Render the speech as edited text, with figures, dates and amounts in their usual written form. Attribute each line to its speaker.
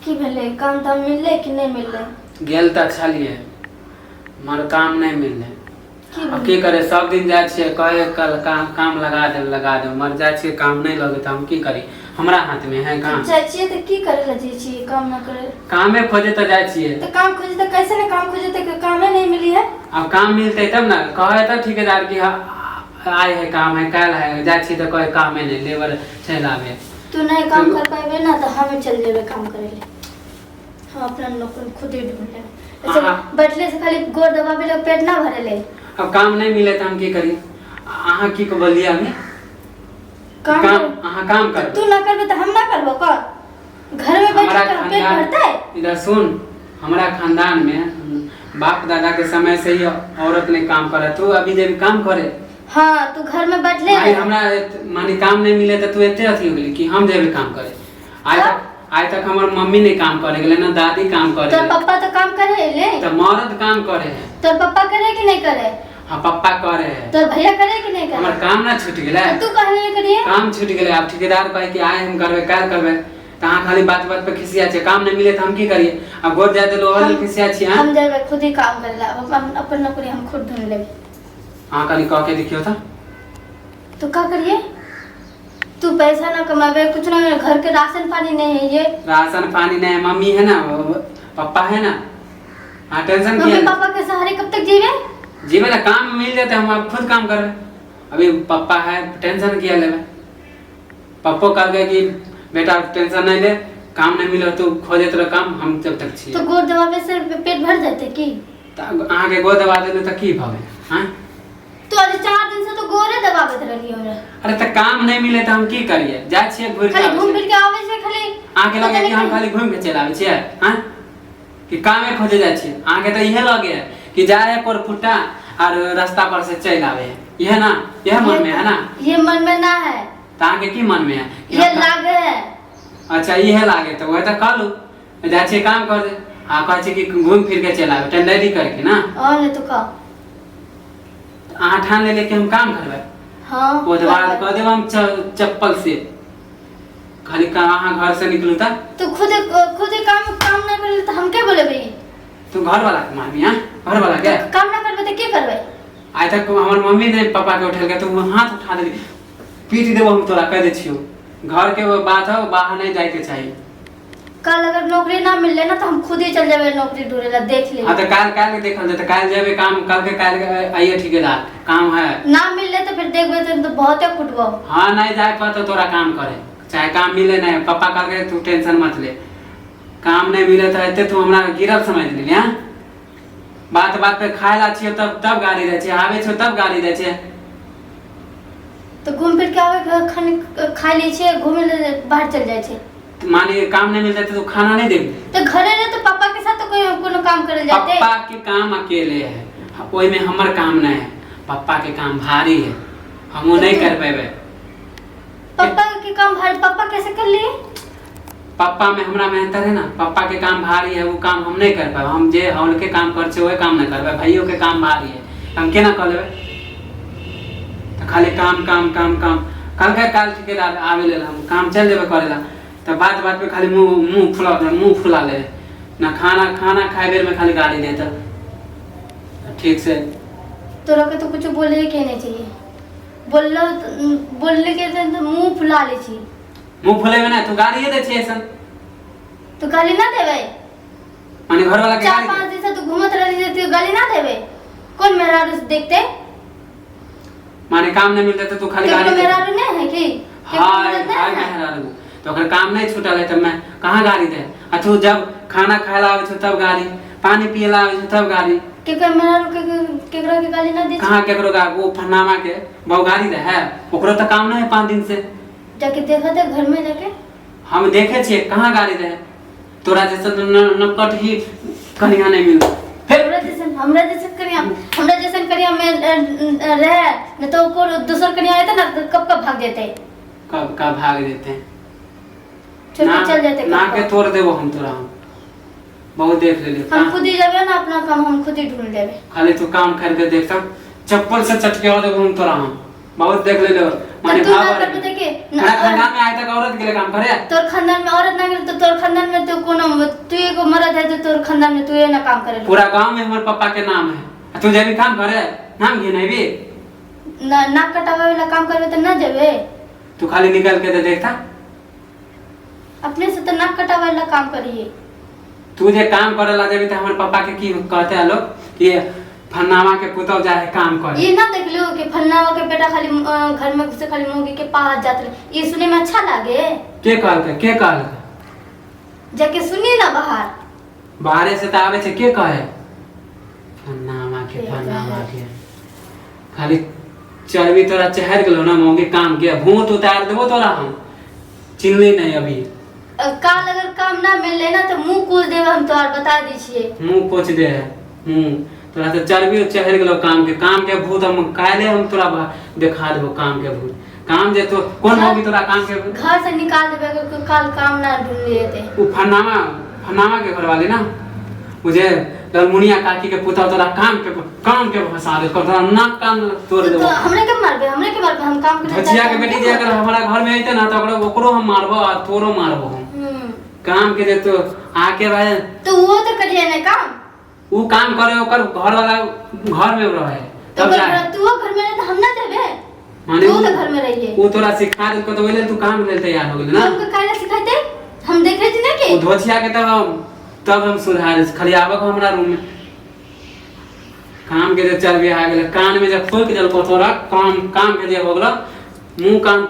Speaker 1: की भेले काम धाम मिलले कि नहीं मिलले?
Speaker 2: गेल त अच्छा लिए मगर काम नहीं मिलले।
Speaker 1: की
Speaker 2: अब
Speaker 1: भेले?
Speaker 2: की करे सब दिन जाए छे कहे कल काम लगा दे मर जाए छे काम नहीं लगे त हम की करी, हमरा हाथ में है काम।
Speaker 1: जाय छिए त की करे ला जाय छिए? काम ना करे
Speaker 2: कामे खोजे त जाए छिए।
Speaker 1: तो काम खोजे तो कैसे ने काम खोजे तो कामे नहीं मिली है।
Speaker 2: अब काम मिलते तब ना कहे त ठेकेदार की आए है काम है कल है जाए छी त कहे काम है नहीं लेबर चल आवे।
Speaker 1: तू नहीं काम कर पाएबे ना तो हमें चल जेबे काम करे ले। हम अपना नौकर खुद ही ढूंढ ले। ऐसे बैठले से खाली गोर दबावे ले पेट ना भरे ले।
Speaker 2: अब काम नहीं मिले त हम की करी? आहा की को बोलिए हमें
Speaker 1: काम
Speaker 2: आहा काम कर।
Speaker 1: तू ना करबे तो हम ना करबो का? घर में बैठ के पेट भरता है?
Speaker 2: इधर सुन, हमारा खानदान में बाप दादा के समय से ही औरत ने काम करा, तू अभी जब काम करे।
Speaker 1: हाँ तू घर में बैठ ले।
Speaker 2: हमरा मानी काम नहीं मिले तो तू एते अथी हो गेली कि हम जेबे काम करे। आज तक हमार मम्मी ने काम करे गेले ना दादी काम करे।
Speaker 1: तोर पापा तो काम करे ले।
Speaker 2: तो मर्द काम करे है।
Speaker 1: तोर पापा करे कि नहीं करे?
Speaker 2: हां पापा करे है।
Speaker 1: तोर भैया करे कि नहीं करे?
Speaker 2: हमार काम ना छूट गेले।
Speaker 1: तू काहे नहीं करिए?
Speaker 2: काम छूट गेले। अब ठेकेदार कहे कि आए हम करबे काल करबे तहां खाली बात बात पे खिसिया छे, काम नहीं मिले तो हम की करिए? अब गोर जाते लो वाली खिसिया छी। हां
Speaker 1: हम जेबे खुद ही काम करेला, अपन नौकरी हम खुद ढूंढ लेबे।
Speaker 2: हां कनी कह के देखियो त
Speaker 1: तो क्या करिए? तू पैसा ना कमावे कुछ ना, घर के राशन पानी नहीं है। ये
Speaker 2: राशन पानी नहीं है, मम्मी है ना पापा है ना। हाँ टेंशन
Speaker 1: मम्मी पापा के सहारे कब तक जीवे?
Speaker 2: जीवे ना काम मिल जाते हम अब खुद काम कर रहे। अभी पापा है टेंशन किया लेवे। पापा कह गए कि बेटा टेंशन नहीं ले, काम नहीं मिले तो खोजे तेरा काम हम जब तक छी।
Speaker 1: तो गोद दबावे से पेट भर जाते की?
Speaker 2: आहाँ के गोद दबा देले त की भवे? हां
Speaker 1: तो आज 4 दिन से तो गोरे दबावत रहली हमरा।
Speaker 2: अरे त काम नहीं मिले त हम की करिए? जा छिए घुर के
Speaker 1: खाली घूम फिर के आवे से खाली
Speaker 2: आके लगे कि हम खाली घूम के चल आवे छिए। हां कि कामे खोजे जा छिए। आके त इहे लगे कि जाए पर फुटा और रास्ता पर से चल आवे। यह ना यह मन में है ना?
Speaker 1: ये मन में ना है।
Speaker 2: ताके की मन में है?
Speaker 1: ये लागे है।
Speaker 2: अच्छा यह लागे तो वह त कहलू जा छिए काम कर दे। आ कह छी कि घूम फिर के चल आवे टेंडरी करके ना।
Speaker 1: और नहीं तो का
Speaker 2: ठान ले लेके हम काम करबे।
Speaker 1: हां
Speaker 2: वो बाद कह देब हम चप्पल से खाली कहां घर से निकलू त
Speaker 1: तो खुद काम ना करे तो हम के बोले भाई?
Speaker 2: तू घर वाला के मारनी। हां घर वाला के
Speaker 1: काम ना करबे तो के करबे?
Speaker 2: आज तक हमर मम्मी ने पापा के उठेल के तू हाथ उठा देली पीट देबो हम तोरा कह दे छियो। घर के वो बात है बाहर नहीं जाए के चाहिए।
Speaker 1: कल अगर नौकरी ना मिलले ना तो हम खुद ही चल जाबे नौकरी ढूंढेला, देख ले।
Speaker 2: हां तो काल के देखल जे त काल जेबे काम कल के आइए ठेकेदार काम है।
Speaker 1: ना मिलले तो फिर देखबे तो बहुते कुटबो।
Speaker 2: हां नहीं जाए पर तो तोरा काम करे चाहे काम मिले नहीं। पापा कह के तू टेंशन मत ले, काम नहीं मिले तो एते तू हमरा गिरल समझ लेली। हां बात बात पे खाए ला छियो तब गाड़ी दे छे, आवे छो तब गाड़ी दे छे।
Speaker 1: तो घूम फिर के आवे खा ले छे, घूमे ले बाहर चल जाए छे।
Speaker 2: माने काम नहीं मिलता तो खाना नहीं देबे?
Speaker 1: तो घरे रहे तो पापा के साथ तो कोई कोनो काम करे जाते।
Speaker 2: पापा के काम अकेले है, ओई में हमर काम नहीं है। पापा के काम भारी है, हम वो नहीं कर पाएबे।
Speaker 1: पापा के काम भारी पापा कैसे कर लिए?
Speaker 2: पापा में हमरा में अंतर है ना। पापा के काम भारी है, वो काम हम नहीं कर पाए। हम जे हौल के काम कर छे वो काम नहीं करबे। भाइयों के काम भारी है, हम केना कर लेबे? तो खाली काम काम काम काम कल के काल ठेकेदार आवे ले हम काम चल जेबे करेला। तो बात बात पे खाली मुंह फुला ले ना। खाना खाए बेर में खाली गाली देता ठीक से।
Speaker 1: तोरा के तो कुछ बोले के नहीं चाहिए। बोलने के तो मुंह फुला ले छी।
Speaker 2: मुंह फुलेबे ना तू गाली दे छे ऐसन।
Speaker 1: तो गाली ना देबे?
Speaker 2: माने घर वाला के गाली
Speaker 1: 4-5 दिन से तू घूमत रहली तो गाली ना देबे? कौन मेहरारू देखते?
Speaker 2: माने काम नहीं मिलता तो तू खाली गाली दे।
Speaker 1: मेहरारू नहीं है की?
Speaker 2: हाय मेहरारू तो अगर काम नहीं छूटल है तब मैं कहां गाली दे? आ तू जब खाना खाएला आवे छ तब गाली, पानी पिएला आवे छ तब गाली।
Speaker 1: केकरा मेहरारू केकरा के गाली ना दे?
Speaker 2: कहां केकरो का वो फनामा के बहु गाली दे है? ओकरो तो काम नहीं है 5 दिन से।
Speaker 1: जाके देखा था घर में जाके? हम
Speaker 2: देखे छे कहां गाली दे। तोरा जैसा नपकट ही कनिया नहीं मिल।
Speaker 1: हमरा जैसन कनिया में रहे न तो को दूसर कनिया आते ना कब भाग देते।
Speaker 2: कब का भाग देते
Speaker 1: चल जाते
Speaker 2: ना के तोड़ देबो हम तोरा। बहुत देख ले
Speaker 1: हम खुद ही जाबे ना, अपना काम हम खुद ही ढूंढ लेबे।
Speaker 2: खाली तू काम करके देखता चप्पल से चटके आ देबो हम तोरा। हम बहुत देख ले
Speaker 1: माने भाव कर बता के
Speaker 2: मेरा खानदान में आए तक औरत के लिए काम करे।
Speaker 1: तोर खानदान में औरत ना करे तो तोर खानदान में तो कोनो दे तोर खानदान में तू ये ना काम करे।
Speaker 2: पूरा गांव में हमारे पापा के नाम है, तू जब भी काम करे नाम गिने भी
Speaker 1: ना नाक कटावे वाला काम करबे तो ना जेबे।
Speaker 2: तू खाली निकल के दे देखता,
Speaker 1: अपने से तो नाक कटावे वाला काम करिए।
Speaker 2: तू जे काम करेला जब तो हमारे पापा के की कहते हैं लोग कि फन्नावा के पुतौ जाए काम करे।
Speaker 1: ये ना देख लो कि फन्नावा के बेटा खाली घर में घुसे खाली मुर्गी के पास जाते रहे। ये सुने में अच्छा लागे।
Speaker 2: के कहलके
Speaker 1: जाके सुनिए ना बाहर।
Speaker 2: बाहरे से तो आवे छे के कहे फन्नावा के खाली चरबी तोरा चहर गेलो ना मौके काम के भूत उतार देबो तोरा हम चिन्हली नहीं अभी।
Speaker 1: काल अगर काम ना मिले ना तो मुंह कोच देवे हम तोर बता दी छिए।
Speaker 2: मुंह कोच दे तोरा से चरबी चहर गेलो काम के भूत हम काले हम तोरा दिखा देबो काम के भूत। काम जे तो कौन होगी तोरा काम के
Speaker 1: घर से निकाल देबे कि काल काम ना ढूंढ लिए थे।
Speaker 2: वो फन्नावा के घर वाली ना मुझे ललमुनिया काकी के पुता तोरा काम के फंसा दे तोरा ना काम तोड़ देबो।
Speaker 1: तो हमरे के मारबे हम काम करे।
Speaker 2: भजिया के बेटी जे अगर हमारा घर में आइते ना तो ओकरो हम मारबो और तोरो मारबो हम। काम के जे तो आके भाई
Speaker 1: तो वो तो करिए ना काम।
Speaker 2: वो काम करे ओकर घर वाला घर में रहे
Speaker 1: तो तू घर में तो हम ना देबे।
Speaker 2: माने
Speaker 1: वो तो घर में रहिए।
Speaker 2: वो तोरा सिखा दे तो बोले तू काम ले तैयार हो गेल ना।
Speaker 1: हमको काहे सिखाते हम देख रहे थे ना कि
Speaker 2: वो धोछिया के तब हम सुधार खाली आबक हमरा रूम में काम के जे चल भी आ गेल कान में जब खोल के जल को तोरा काम के जे हो गेल मुंह कान